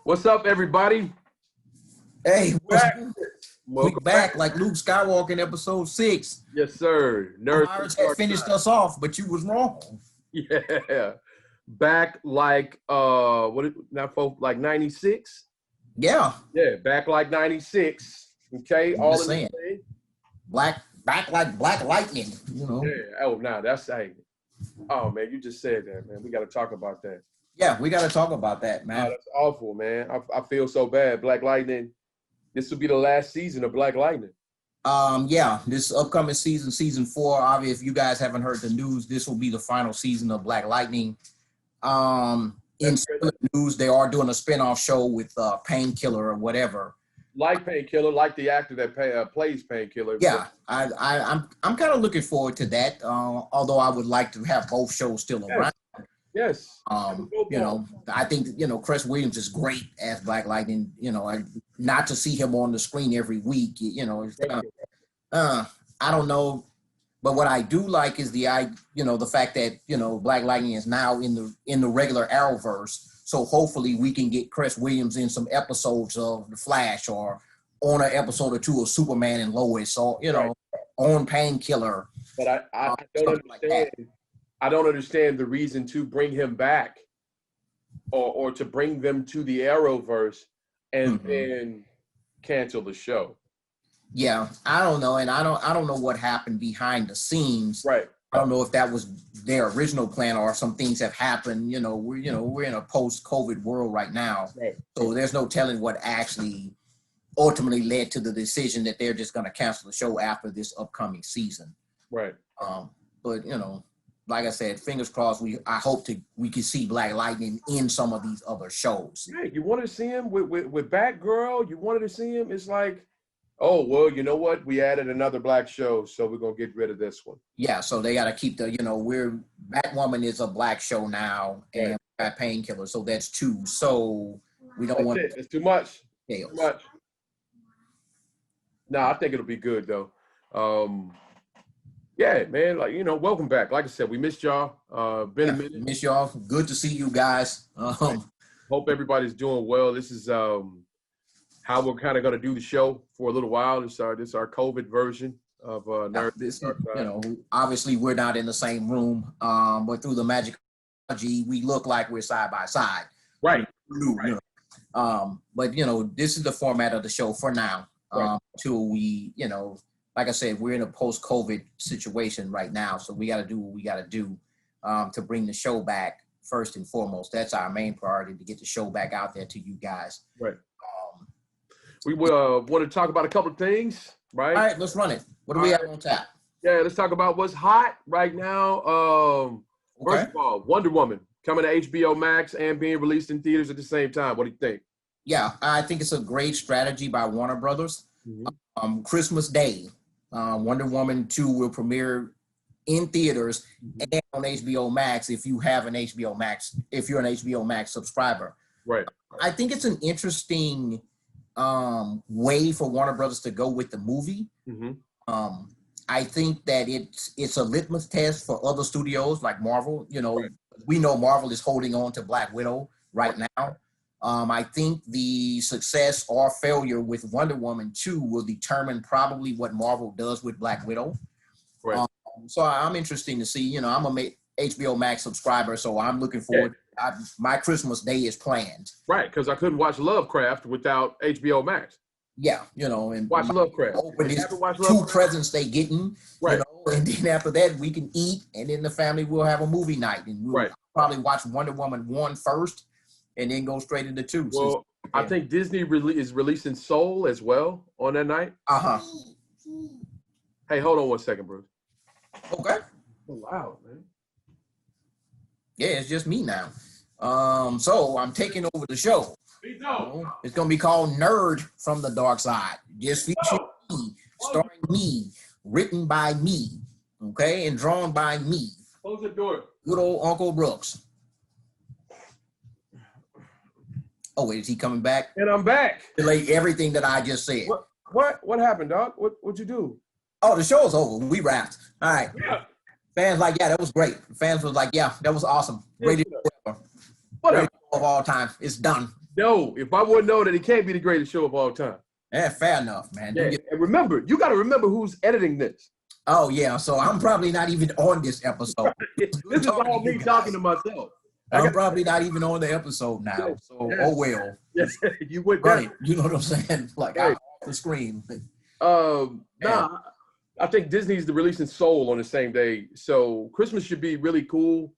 What's up, everybody? Hey, Back. we back like Luke Skywalker in episode 6. Yes, sir. The Pirates had finished us off, but you was wrong. Yeah. Back like like 96? Yeah. Yeah, back like 96. Okay. I'm All just in saying. the same. Back like Black Lightning, Yeah. Oh, now that's oh man, you just said that, man. We gotta talk about that. Yeah, we gotta talk about that, man. Oh, that's awful, man. I feel so bad. Black Lightning. This will be the last season of Black Lightning. Yeah, this upcoming season 4. Obviously, if you guys haven't heard the news, this will be the final season of Black Lightning. In news, they are doing a spinoff show with Painkiller or whatever. Like Painkiller, like the actor that plays Painkiller. Yeah, I'm kind of looking forward to that. Although I would like to have both shows still around. Yes. I think, Chris Williams is great as Black Lightning, not to see him on the screen every week, I don't know. But what I do like is the fact that, Black Lightning is now in the regular Arrowverse. So hopefully we can get Chris Williams in some episodes of The Flash or on an episode or two of Superman and Lois or, on Painkiller. But I don't understand. Like I don't understand the reason to bring him back or to bring them to the Arrowverse and then cancel the show. Yeah, I don't know. And I don't know what happened behind the scenes. Right. I don't know if that was their original plan or some things have happened. We're in a post-COVID world right now. Right. So there's no telling what actually ultimately led to the decision that they're just going to cancel the show after this upcoming season. Right. But like I said, fingers crossed. I hope we can see Black Lightning in some of these other shows. Yeah, you want to see him with Batgirl. You wanted to see him. It's like, oh well, you know what? We added another Black show, so we're gonna get rid of this one. Yeah, so they got to keep Batwoman is a Black show now, and we got Painkiller, so that's 2. So we don't want it's too much. Too much. No, I think it'll be good though. Yeah, man, welcome back. Like I said, we missed y'all. Been a minute. Miss y'all. Good to see you guys. Hope everybody's doing well. This is how we're kind of going to do the show for a little while. This is our COVID version of Nerd. Obviously we're not in the same room, but through the magic of technology, we look like we're side by side. Right. But this is the format of the show for now. Till we, like I said, we're in a post-COVID situation right now, so we got to do what we got to do to bring the show back first and foremost. That's our main priority, to get the show back out there to you guys. Right. We want to talk about a couple of things, right? All right, let's run it. What do we have on tap? Yeah, let's talk about what's hot right now. First of all, Wonder Woman coming to HBO Max and being released in theaters at the same time. What do you think? Yeah, I think it's a great strategy by Warner Brothers. Christmas Day, Wonder Woman 2 will premiere in theaters and on HBO Max if you have an HBO Max, if you're an HBO Max subscriber. Right. I think it's an interesting way for Warner Brothers to go with the movie. I think that it's a litmus test for other studios like Marvel. We know Marvel is holding on to Black Widow right now. I think the success or failure with Wonder Woman 2 will determine probably what Marvel does with Black Widow. Right. So I'm interested to see, I'm a HBO Max subscriber, so I'm looking forward. My Christmas Day is planned. Right, because I couldn't watch Lovecraft without HBO Max. Yeah, and watch Lovecraft. Open is 2 presents they getting, right. And then after that we can eat, and then the family will have a movie night, and we'll probably watch Wonder Woman 1 first, and then go straight into 2. Well, I think Disney is releasing Soul as well on that night. Hey, hold on one second, Bruce. Okay. So loud, man. Yeah, it's just me now. So I'm taking over the show. It's gonna be called Nerd from the Dark Side. Just featuring me, starring me, written by me, okay, and drawn by me. Close the door. Good old Uncle Brooks. Oh, wait, is he coming back? And I'm back. Delay everything that I just said. What happened, dog? What'd you do? Oh, the show's over. We wrapped. All right. Yeah. Fans like, yeah, that was great. Fans was like, yeah, that was awesome. Greatest show ever. Greatest show of all time. It's done. No, if I wouldn't know that it can't be the greatest show of all time. Yeah, fair enough, man. Yeah. And remember, you got to remember who's editing this. Oh yeah, so I'm probably not even on this episode. This is all me talking to myself. I'm probably not even on the episode now. So oh well. Yeah, you went right. You know what I'm saying? Like I'm off the screen. Nah, I think Disney's releasing Soul on the same day, so Christmas should be really cool.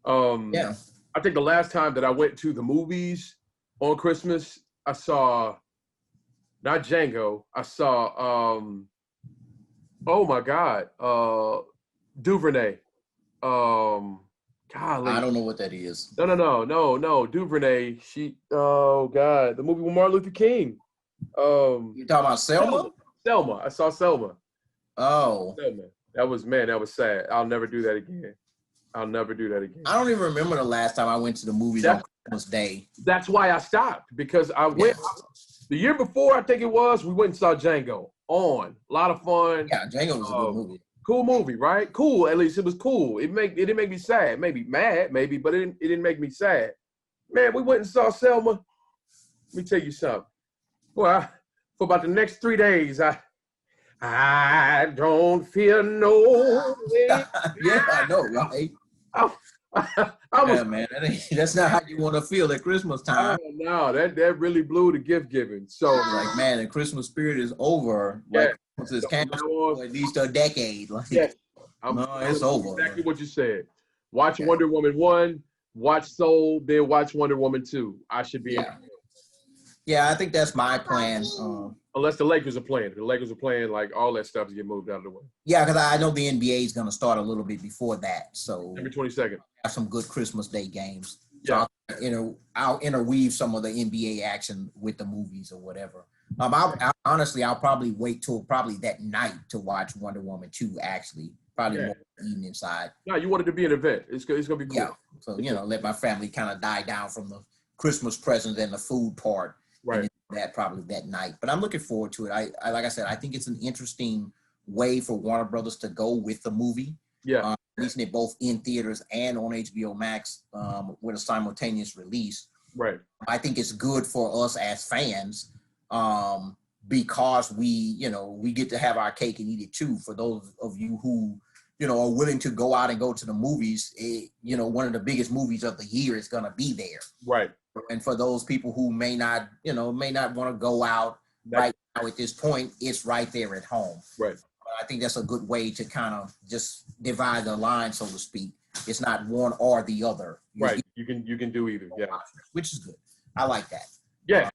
I think the last time that I went to the movies on Christmas, I saw not Django. I saw oh my God, Duvernay. Golly. I don't know what that is. No. Duvernay. Oh God, the movie with Martin Luther King. You talking about Selma? Selma. I saw Selma. Oh. Selma. That was sad. I'll never do that again. I don't even remember the last time I went to the movies on Christmas Day. That's why I stopped, because I went the year before, I think it was, we went and saw Django. A lot of fun. Yeah, Django was a good movie. Cool movie, right? Cool. At least it was cool. It didn't make me sad. Maybe mad, but it didn't make me sad. Man, we went and saw Selma. Let me tell you something. Well, for about the next 3 days, I don't fear no way. Yeah, I know, right? Man, that's not how you want to feel at Christmas time. Oh, no, that really blew the gift giving. So, like, man, the Christmas spirit is over. Like, Christmas is canceled for at least a decade. Like, it's over. Exactly what you said. Watch Wonder Woman 1, watch Soul, then watch Wonder Woman 2. I should be. Yeah, I think that's my plan. Unless the Lakers are playing. If the Lakers are playing, like, all that stuff to get moved out of the way. Yeah, because I know the NBA is going to start a little bit before that. So September 22nd. Have some good Christmas Day games. So I'll interweave some of the NBA action with the movies or whatever. Honestly, I'll probably wait till probably that night to watch Wonder Woman 2, actually. Probably more evening side. No, you want it to be an event. It's going to be cool. Yeah, so, let my family kind of die down from the Christmas presents and the food part. Right. That probably that night. But I'm looking forward to it. I like I said, I think it's an interesting way for Warner Brothers to go with the movie. Yeah. Releasing it both in theaters and on HBO Max with a simultaneous release. Right. I think it's good for us as fans because we get to have our cake and eat it too. For those of you who, are willing to go out and go to the movies, one of the biggest movies of the year is going to be there. Right. And for those people who may not want to go out right now at this point, it's right there at home. Right. I think that's a good way to kind of just divide the line, so to speak. It's not one or the other. Right. You can do either. Yeah. Which is good. I like that. Yeah.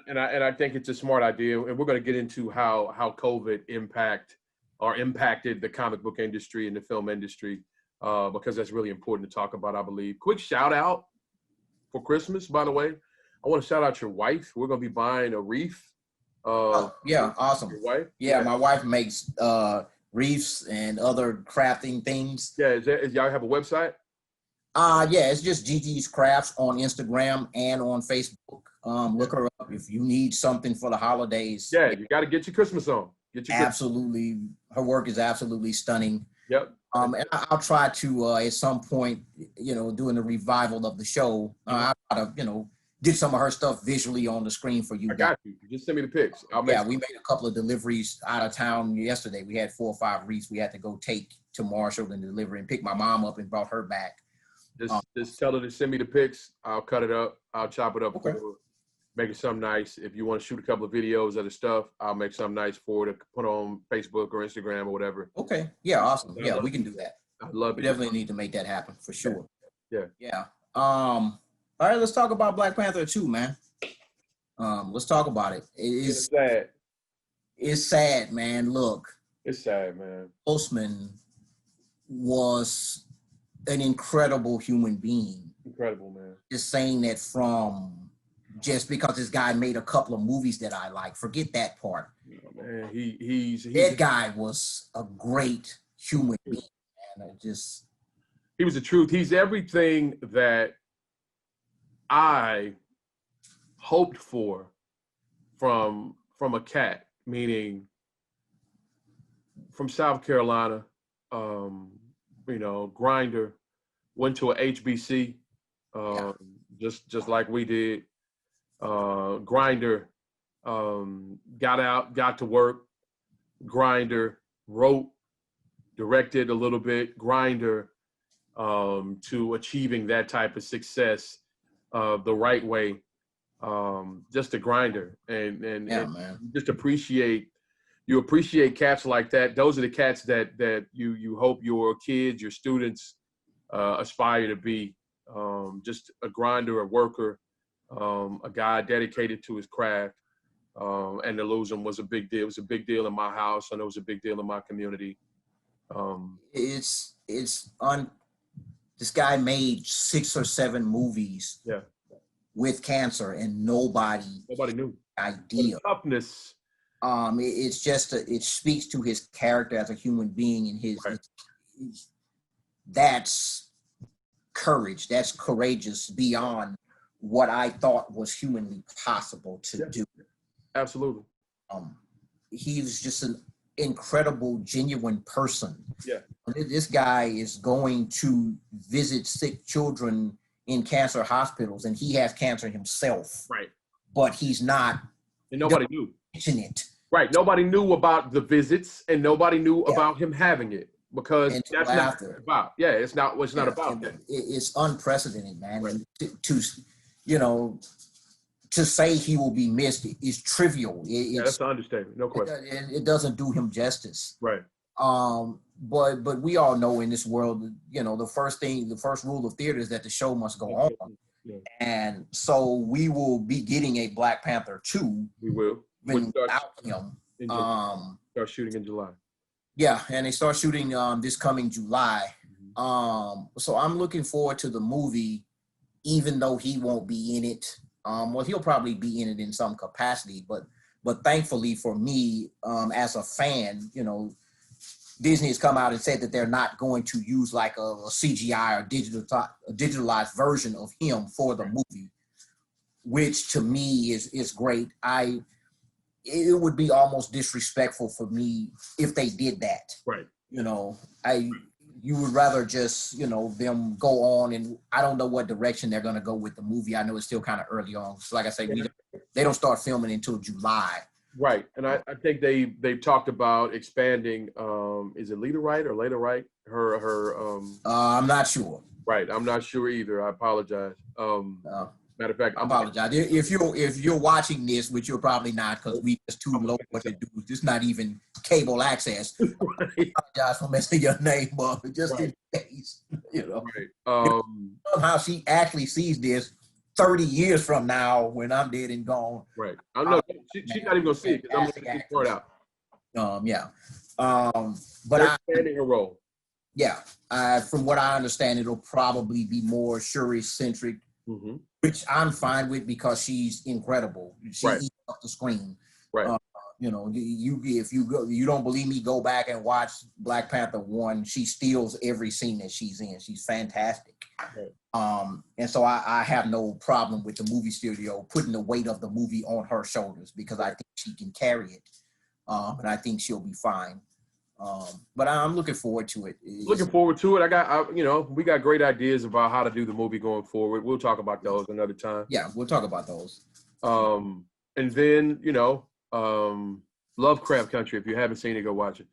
And I think it's a smart idea. And we're going to get into how COVID impacted the comic book industry and the film industry because that's really important to talk about, I believe. Quick shout out for Christmas, by the way. I want to shout out your wife. We're going to be buying a wreath. Awesome. Your wife? Yeah, my wife makes wreaths and other crafting things. Yeah, is y'all have a website? It's just GG's Crafts on Instagram and on Facebook. Look her up if you need something for the holidays. Yeah, you got to get your Christmas on. Absolutely. Her work is absolutely stunning. Yep. And I'll try to, at some point, doing the revival of the show, I'll try to, get some of her stuff visually on the screen for you. I got you. Just send me the pics. We made a couple of deliveries out of town yesterday. We had 4 or 5 wreaths we had to go take to Marshall and deliver and pick my mom up and brought her back. Just tell her to send me the pics. I'll cut it up. I'll chop it up okay. for her. Make it something nice. If you want to shoot a couple of videos of the stuff, I'll make something nice for her to put on Facebook or Instagram or whatever. Okay. Yeah, awesome. Yeah, we can do that. I love it. We definitely need to make that happen for sure. Yeah. All right, let's talk about Black Panther 2, man. Let's talk about it. It's sad. It's sad, man. Look. It's sad, man. Postman was an incredible human being. Incredible, man. Just saying that just because this guy made a couple of movies that I like. Forget that part. Oh, man, that guy was a great human being, man. He was the truth. He's everything that I hoped for from a cat, meaning from South Carolina, grinder, went to a HBC, just like we did. Grinder got out, got to work. Grinder wrote, directed a little bit. Grinder to achieving that type of success the right way. Just a grinder, and man. just appreciate cats like that. Those are the cats that you hope your kids, your students aspire to be. Just a grinder, a worker, a guy dedicated to his craft. And to lose him was a big deal. It was a big deal in my house, and it was a big deal in my community. This guy made 6 or 7 movies. Yeah. With cancer, and nobody knew. Idea. Toughness. It's just it speaks to his character as a human being, and that's courage. That's courageous beyond what I thought was humanly possible to do. Absolutely. He was just an incredible, genuine person. Yeah. This guy is going to visit sick children in cancer hospitals, and he has cancer himself. Right. But he's not. And nobody knew. It. Right. Nobody knew about the visits, and nobody knew about him having it, because that's not about. Yeah, it's not about that. It's unprecedented, man. Right. And to say he will be missed is trivial. That's an understatement. No question. It doesn't do him justice. Right. But we all know in this world, the first rule of theater is that the show must go on. Yeah. And so we will be getting a Black Panther 2. We will. Without him. Start shooting in July. Yeah, and they start shooting this coming July. Mm-hmm. So I'm looking forward to the movie, even though he won't be in it. Well, he'll probably be in it in some capacity, but thankfully for me, as a fan, Disney has come out and said that they're not going to use like a CGI or a digitalized version of him for the movie, which to me is great. It would be almost disrespectful for me if they did that. Right. You would rather just, them go on, and I don't know what direction they're going to go with the movie. I know it's still kind of early on. So like I say, they don't start filming until July. Right. And I think they've talked about expanding, is it Lita Wright or Leda Wright? Her I'm not sure. Right. I'm not sure either. I apologize. Matter of fact, I apologize. If you're watching this, which you're probably not, because we just too low what to do. It's not even cable access. Right. I apologize for messing your name up, just in case. Right. Somehow she actually sees this 30 years from now when I'm dead and gone. Right. I know she's not even gonna see it because I'm gonna keep it out. Yeah. But expanding her role. Yeah. From what I understand, it'll probably be more Shuri centric. Mm-hmm. Which I'm fine with because she's incredible. She eats up the screen. Right. If you don't believe me, go back and watch Black Panther 1. She steals every scene that she's in. She's fantastic. Right. And so I have no problem with the movie studio putting the weight of the movie on her shoulders because I think she can carry it. And I think she'll be fine. But I'm looking forward to it. Looking forward to it. We got great ideas about how to do the movie going forward. We'll talk about those another time. Yeah, we'll talk about those. And then, Lovecraft Country. If you haven't seen it, go watch it.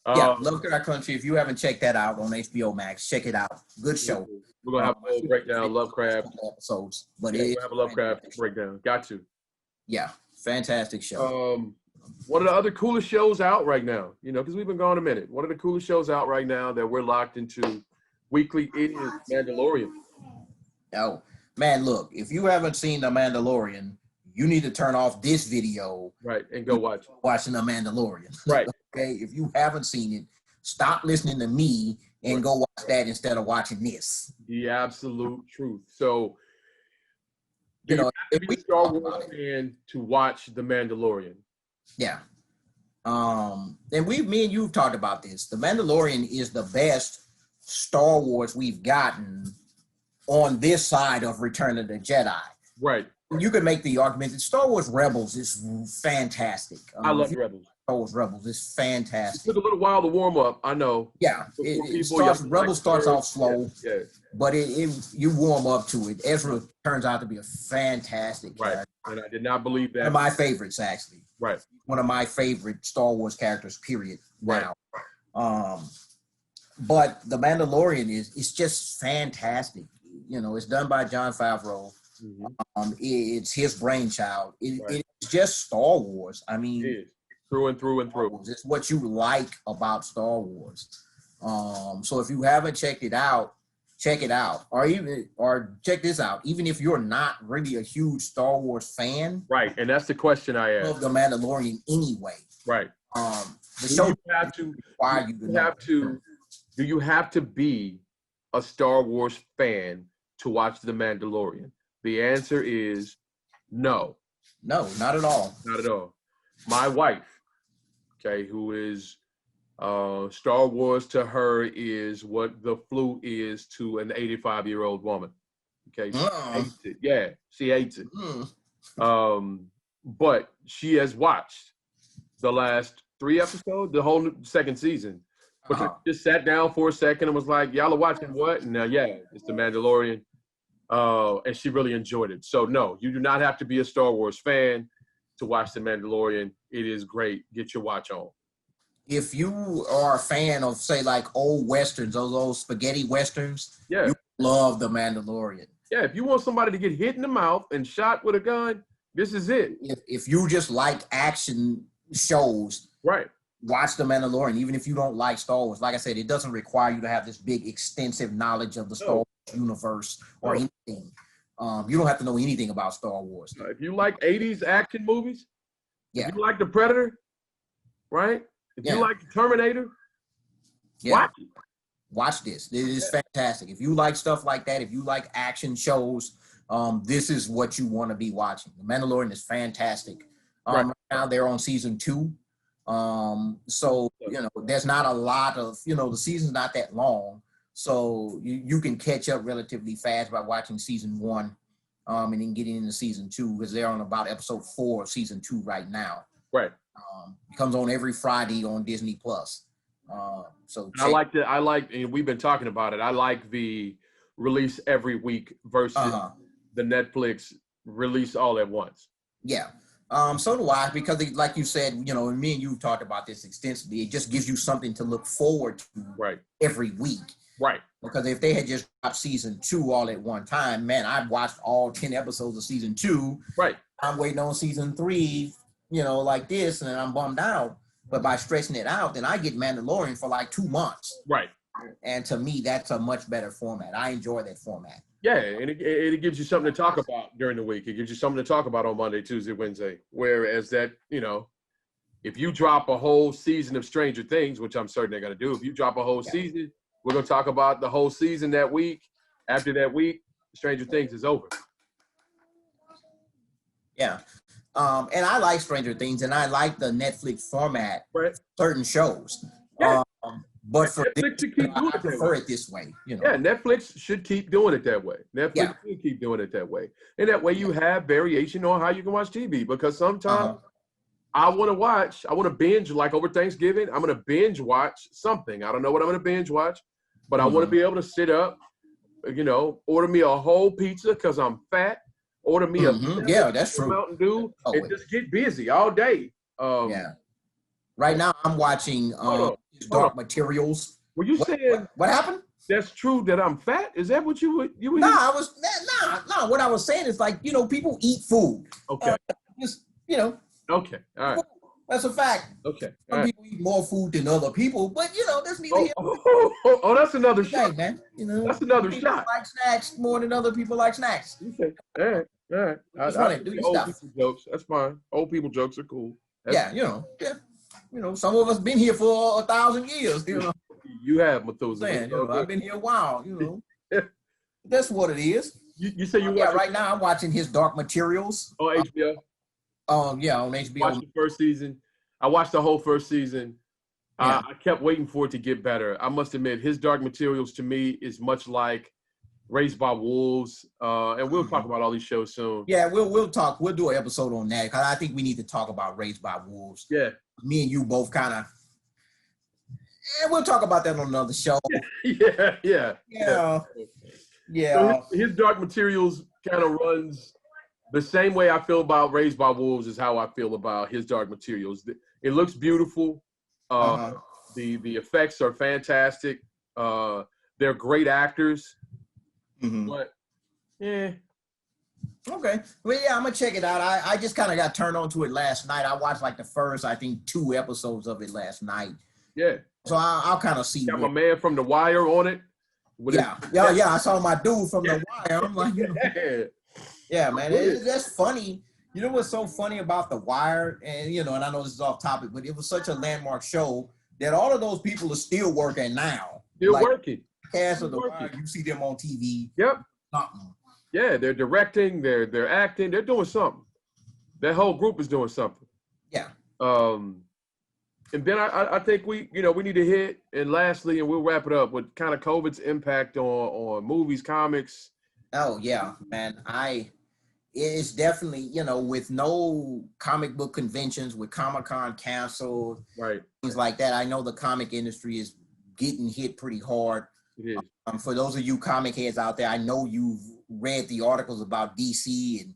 Lovecraft Country. If you haven't checked that out on HBO Max, check it out. Good show. We're gonna have a whole breakdown Lovecraft episodes, but we'll have a Lovecraft breakdown. Got to. Yeah, fantastic show. One of the other coolest shows out right now, because we've been gone a minute. One of the coolest shows out right now that we're locked into weekly is Mandalorian. Oh, man, look, if you haven't seen The Mandalorian, you need to turn off this video. Right, and go watch it. Watching The Mandalorian. Right. Okay, if you haven't seen it, stop listening to me and go watch that instead of watching this. The absolute truth. So, you have to be a Star Wars fan to watch The Mandalorian. Yeah. And me and you've talked about this. The Mandalorian is the best Star Wars we've gotten on this side of Return of the Jedi. Right. You could make the argument that Star Wars Rebels is fantastic. I love Rebels. Star Wars Rebels. It's fantastic. It took a little while to warm up. I know. Yeah, Rebels starts off slow, but you warm up to it. Ezra turns out to be a fantastic character. And I did not believe that. One of my favorites, actually. Right. One of my favorite Star Wars characters, period. Now. But The Mandalorian is just fantastic. It's done by Jon Favreau. It's his brainchild. It's just Star Wars. I mean, it is. Through and through and through. It's what you like about Star Wars. So if you haven't checked it out, check it out. Or check this out. Even if you're not really a huge Star Wars fan. Right. And that's the question I asked. Of The Mandalorian anyway. Right. The show do you have to be a Star Wars fan to watch The Mandalorian? The answer is no. No, not at all. Not at all. My wife, who is Star Wars to her is what the flu is to an 85-year-old woman. She hates it. Yeah, she hates it. But she has watched the last 3 episodes, the whole second season. But she just sat down for a second and was like, y'all are watching what? And it's The Mandalorian. And she really enjoyed it. So no, you do not have to be a Star Wars fan to watch The Mandalorian. It is great. Get your watch on. If you are a fan of, say, like old westerns, those old spaghetti westerns, you love The Mandalorian. Yeah, if you want somebody to get hit in the mouth and shot with a gun, this is it. If you just like action shows, watch The Mandalorian. Even if you don't like Star Wars, like I said, it doesn't require you to have this big, extensive knowledge of the Star Wars universe or anything. You don't have to know anything about Star Wars. If you like 80s action movies, if you like The Predator, right? If you like The Terminator, watch it. Watch this. It is fantastic. If you like stuff like that, if you like action shows, this is what you want to be watching. The Mandalorian is fantastic. Right now they're on season 2. So, there's not a lot of, the season's not that long. So you can catch up relatively fast by watching season 1 and then getting into season 2 because they're on about episode 4 of season 2 right now. Right. It comes on every Friday on Disney Plus. I like, and we've been talking about it. I like the release every week versus the Netflix release all at once. Yeah. So do I, because like you said, and me and you talked about this extensively. It just gives you something to look forward to every week. Right. Because if they had just dropped season 2 all at one time, man, I'd watched all 10 episodes of season 2. Right. I'm waiting on season 3, like this, and then I'm bummed out. But by stretching it out, then I get Mandalorian for like 2 months. Right. And to me, that's a much better format. I enjoy that format. Yeah, and it gives you something to talk about during the week. It gives you something to talk about on Monday, Tuesday, Wednesday. Whereas that, if you drop a whole season of Stranger Things, which I'm certain they're going to do, if you drop a whole season, we're going to talk about the whole season that week. After that week, Stranger Things is over. Yeah. And I like Stranger Things, and I like the Netflix format, certain shows. Yeah. But for Netflix should keep doing I prefer it this way. Yeah, Netflix should keep doing it that way. Netflix should keep doing it that way. And that way you have variation on how you can watch TV. Because sometimes I want to binge, like over Thanksgiving, I'm going to binge watch something. I don't know what I'm going to binge watch, but I want to be able to sit up, order me a whole pizza because I'm fat. Order me a that's true. Mountain Dew and just get busy all day. Right now I'm watching Dark Materials. Were you saying what happened? That's true that I'm fat? Is that what you were? No, what I was saying is like, people eat food. Okay. Okay. All right. That's a fact. Okay. Some people eat more food than other people, but that's neither here. That's another shot, man. That's another shot. Like snacks more than other people like snacks. Okay. All right. I do old people jokes. That's fine. Old people jokes are cool. Some of us been here for 1,000 years. You have, Methuselah. I've been here a while. That's what it is. You say you watch? Right now I'm watching his Dark Materials. On HBO. On HBO. Watched the first season. I watched the whole first season. I kept waiting for it to get better. I must admit, his Dark Materials to me is much like Raised by Wolves, and we'll talk about all these shows soon. Yeah, we'll talk. We'll do an episode on that because I think we need to talk about Raised by Wolves. Yeah, me and you both kind of. And we'll talk about that on another show. Yeah. So his Dark Materials kind of runs the same way I feel about Raised by Wolves is how I feel about his Dark Materials. It looks beautiful. The effects are fantastic. They're great actors. But okay. Well, yeah, I'm gonna check it out. I just kind of got turned on to it last night. I watched like the first, I think, 2 episodes of it last night. Yeah. So I'll kind of see. Got my man from The Wire on it. Yeah. I saw my dude from The Wire. I'm like, yeah, man, that's funny. You know what's so funny about The Wire? And and I know this is off topic, but it was such a landmark show that all of those people are still working now. Still working. Cast of The Wire, you see them on TV. Yep. Something. Yeah, they're directing, they're acting, they're doing something. That whole group is doing something. Yeah. And then I think we need to hit, and lastly, and we'll wrap it up with kind of COVID's impact on movies, comics. Oh yeah, man. It's definitely, with no comic book conventions, with Comic-Con canceled, right? Things like that. I know the comic industry is getting hit pretty hard. It is. For those of you comic heads out there, I know you've read the articles about DC, and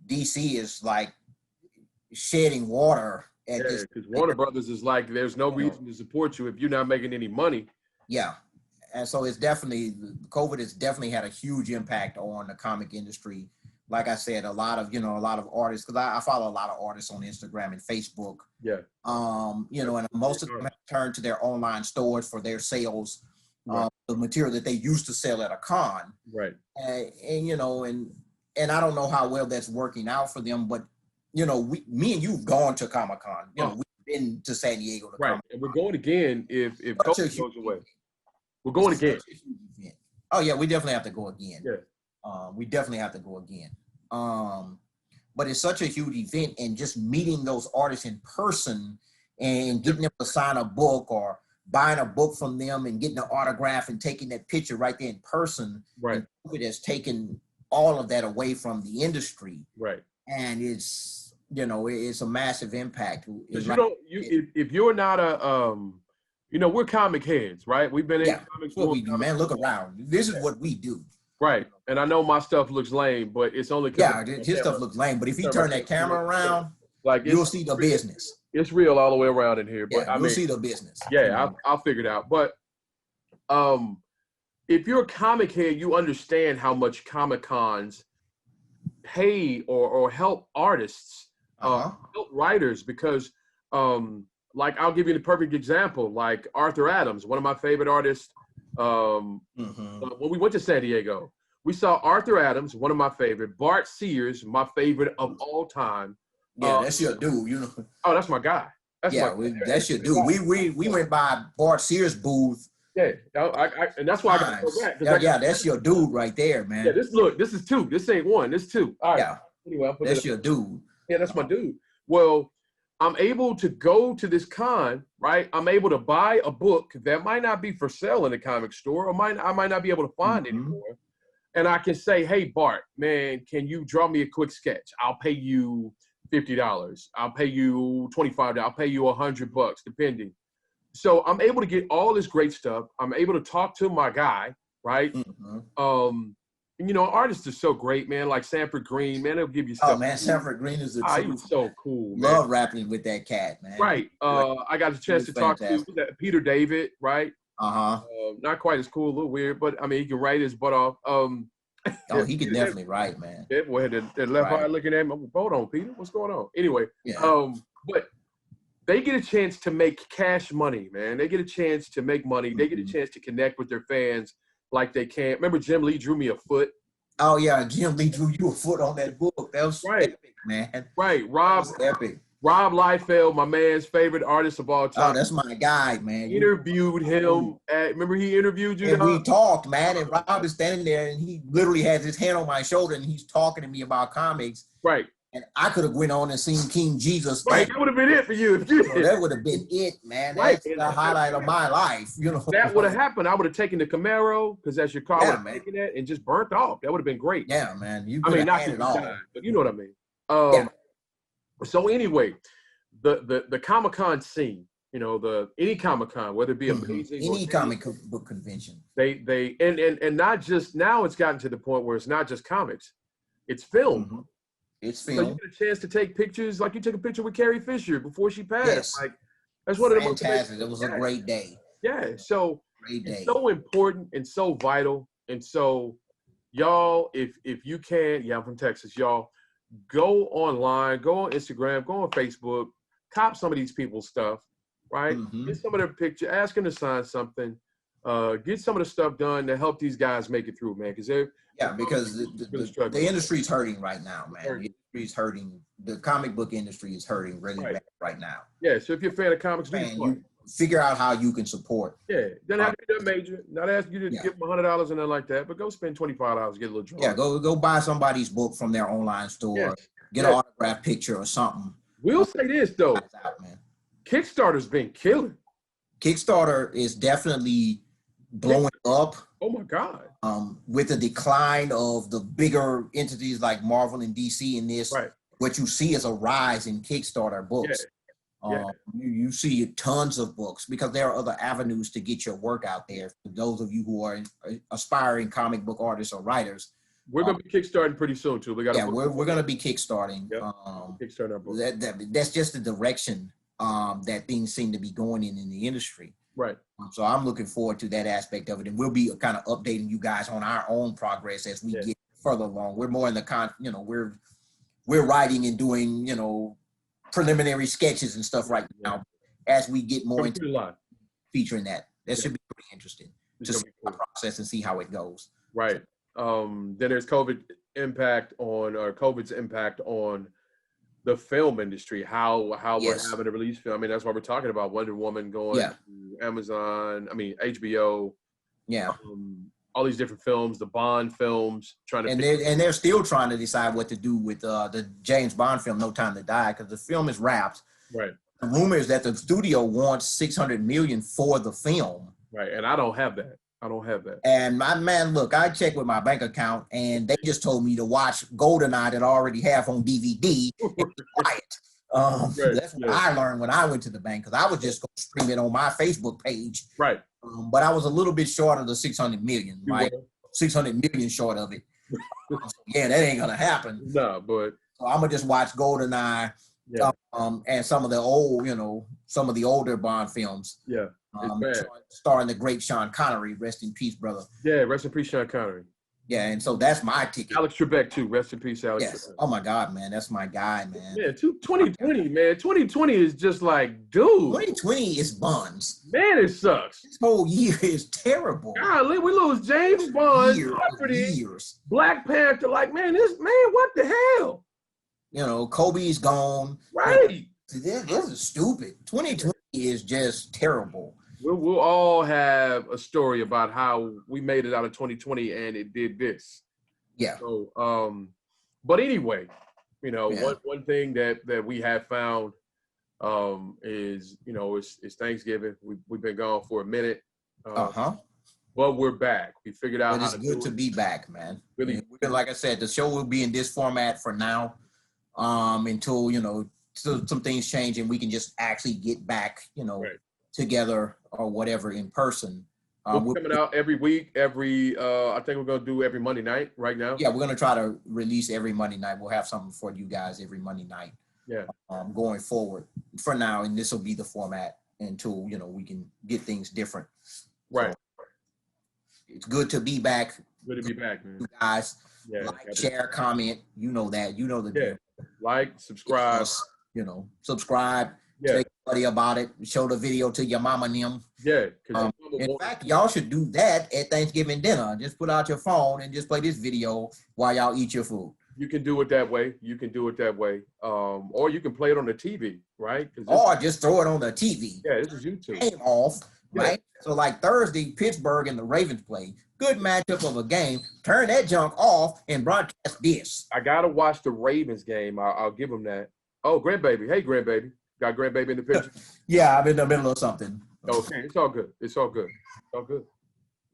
DC is like shedding water. Because Warner Brothers is like, there's no reason to support you if you're not making any money. Yeah. And so it's definitely, COVID has definitely had a huge impact on the comic industry. Like I said, a lot of artists, because I follow a lot of artists on Instagram and Facebook. Yeah. And most of them have turned to their online stores for their sales, the material that they used to sell at a con. Right. And I don't know how well that's working out for them, but me and you've gone to Comic-Con. We've been to San Diego to Comic-Con. And we're going again if COVID goes away. We're going again. Oh yeah, we definitely have to go again. Yeah. We definitely have to go again. But it's such a huge event, and just meeting those artists in person and getting them to sign a book or buying a book from them and getting an autograph and taking that picture right there in person. Right. It has taken all of that away from the industry. Right. And it's a massive impact. If you're not we're comic heads, right? We've been in comics. What we do, man. Look around. This is what we do. Right. And I know my stuff looks lame, but it's only his stuff looks lame. But if he turn that camera around, like you'll see the business. It's real all the way around in here. But you'll see the business. Yeah, I'll figure it out. But if you're a comic head, you understand how much Comic-Cons pay or help artists. Help writers, because like I'll give you the perfect example, like Arthur Adams, one of my favorite artists. When we went to San Diego, we saw Arthur Adams, one of my favorite, Bart Sears, my favorite of all time. That's your dude, Oh, that's my guy. That's your dude. We went by Bart Sears' booth. Yeah, and that's why I got to go back. That's your dude right there, man. Yeah, this is 2. This ain't 1. This is 2. All right. Yeah. Anyway, that's your dude. Yeah, that's my dude. Well, I'm able to go to this con, right? I'm able to buy a book that might not be for sale in the comic store, or I might not be able to find anymore. And I can say, hey, Bart, man, can you draw me a quick sketch? I'll pay you $50. I'll pay you $25. I'll pay you $100, depending. So I'm able to get all this great stuff. I'm able to talk to my guy, right? And, artists are so great, man. Like Sanford Green, man, they'll give you stuff. Oh, man, Sanford Green is the truth. He's so cool, man. Love rapping with that cat, man. Right. I got a chance to talk to Peter David, right? Not quite as cool, a little weird, but, I mean, he can write his butt off. He can definitely write, man. Yeah, boy, the left eye looking at me. Hold on, Peter. What's going on? Anyway, but they get a chance to make cash money, man. They get a chance to make money. They get a chance to connect with their fans like they can. Remember Jim Lee drew me a foot? Oh, yeah. Jim Lee drew you a foot on that book. That was epic, man. Right. Rob Lightfell, my man's favorite artist of all time. Oh, that's my guy, man. Interviewed him. Remember he interviewed you? And we talked, man. And Rob is standing there, and he literally has his hand on my shoulder, and he's talking to me about comics. Right. And I could have went on and seen King Jesus. Right, that would have been it for you. If you so that would have been it, man. That's the highlight of my life. You know, that would have happened. I would have taken the Camaro because that's your car. Yeah, taken that and just burnt off. That would have been great. Yeah, man. You I mean, not you died, but you know what I mean. Yeah. So anyway, the Comic-Con scene, you know, any Comic-Con, whether it be amazing, any comic book convention, they and not just now. It's gotten to the point where it's not just comics, it's film. It's film. So you get a chance to take pictures, like you took a picture with Carrie Fisher before she passed. Yes. Like that's one of the most fantastic. It was a great day. Yeah. So great day. It's so important and so vital. And so y'all, if you can, I'm from Texas, y'all, go online, go on Instagram, go on Facebook, cop some of these people's stuff, right? Get some of their picture, ask them to sign something, get some of the stuff done to help these guys make it through, man. Because the industry's hurting right now, man. The industry's hurting. The comic book industry is hurting really bad right now. Yeah. So if you're a fan of comics, you figure out how you can support. Yeah. Doesn't have to be that major. Not asking you to give them $100 and nothing like that, but go spend $25, get a little drunk. Yeah. Go buy somebody's book from their online store. Yes. Get an autographed picture or something. We'll say this though. Kickstarter's been killing. Kickstarter is definitely blowing up. Oh my God. With the decline of the bigger entities like Marvel and DC in this, what you see is a rise in Kickstarter books. You see tons of books because there are other avenues to get your work out there. For those of you who are aspiring comic book artists or writers. We're going to be kickstarting pretty soon too. We're going to be kickstarting. Kickstarting our book. That's just the direction that things seem to be going in the industry. Right. So I'm looking forward to that aspect of it, and we'll be kind of updating you guys on our own progress as we get further along. We're more in the we're writing and doing preliminary sketches and stuff right now. As we get more into featuring that should be pretty interesting to see the process and see how it goes. Right. Then there's COVID's impact on the film industry, how we're having to release film. I mean, that's why we're talking about Wonder Woman going to Amazon, HBO. Yeah. All these different films, the Bond films, they're still trying to decide what to do with the James Bond film, No Time to Die, because the film is wrapped. Right. The rumor is that the studio wants $600 million for the film. Right, and I don't have that. And my man, look, I checked with my bank account, and they just told me to watch GoldenEye that I already have on DVD and be quiet. That's what I learned when I went to the bank, because I was just going to stream it on my Facebook page. Right. But I was a little bit short of the 600 million, right? 600 million short of it. That ain't going to happen. No, but. So I'm going to just watch GoldenEye and some of the older Bond films. Yeah. Starring the great Sean Connery. Rest in peace, brother. Yeah, rest in peace, Sean Connery. Yeah, and so that's my ticket. Alex Trebek too. Rest in peace, Alex. Yes. Oh my God, man, that's my guy, man. Yeah, 2020, man. 2020 is just like, dude. 2020 is buns. Man, it sucks. This whole year is terrible. Golly, we lose James Bond, years. Black Panther. Like, what the hell? Kobe's gone. Right. This is stupid. 2020 is just terrible. We'll all have a story about how we made it out of 2020 and it did this. Yeah. So, but anyway, one thing that we have found is, it's Thanksgiving. We've been gone for a minute. But we're back. We figured out. It's good to be back, man. Really, like I said, the show will be in this format for now, until some things change and we can just actually get back, together or whatever in person. We're coming out every week. I think we're gonna do every Monday night right now. Yeah, we're gonna try to release every Monday night. We'll have something for you guys every Monday night. Yeah. Going forward for now, and this will be the format until we can get things different. Right. So, it's good to be back. Good to be back, man. You guys, share, comment. You know that. You know the deal. Like, subscribe. Subscribe. Yeah. Tell everybody about it. Show the video to your mama and them. Yeah. In fact, y'all should do that at Thanksgiving dinner. Just put out your phone and just play this video while y'all eat your food. You can do it that way. Or you can play it on the TV, right? Or just throw it on the TV. Yeah, this is YouTube. Game off. right? So like Thursday, Pittsburgh and the Ravens play. Good matchup of a game. Turn that junk off and broadcast this. I gotta watch the Ravens game. I'll give them that. Oh, grandbaby. Hey, grandbaby. Got grandbaby in the picture? Yeah, I'm in the middle of something. Okay, it's all good. It's all good. It's all good.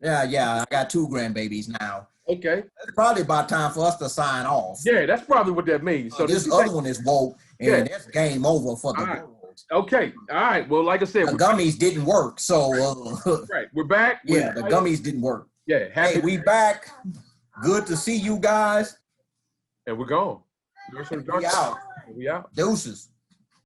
Yeah. I got 2 grandbabies now. Okay. It's probably about time for us to sign off. Yeah, that's probably what that means. So this other one is woke, and that's game over for the right. Bulls. Okay. All right. Well, like I said, the gummies didn't work. So right, we're back. Yeah, the gummies didn't work. Yeah, hey, we back. Good to see you guys. And we're gone. We out. We out. Deuces.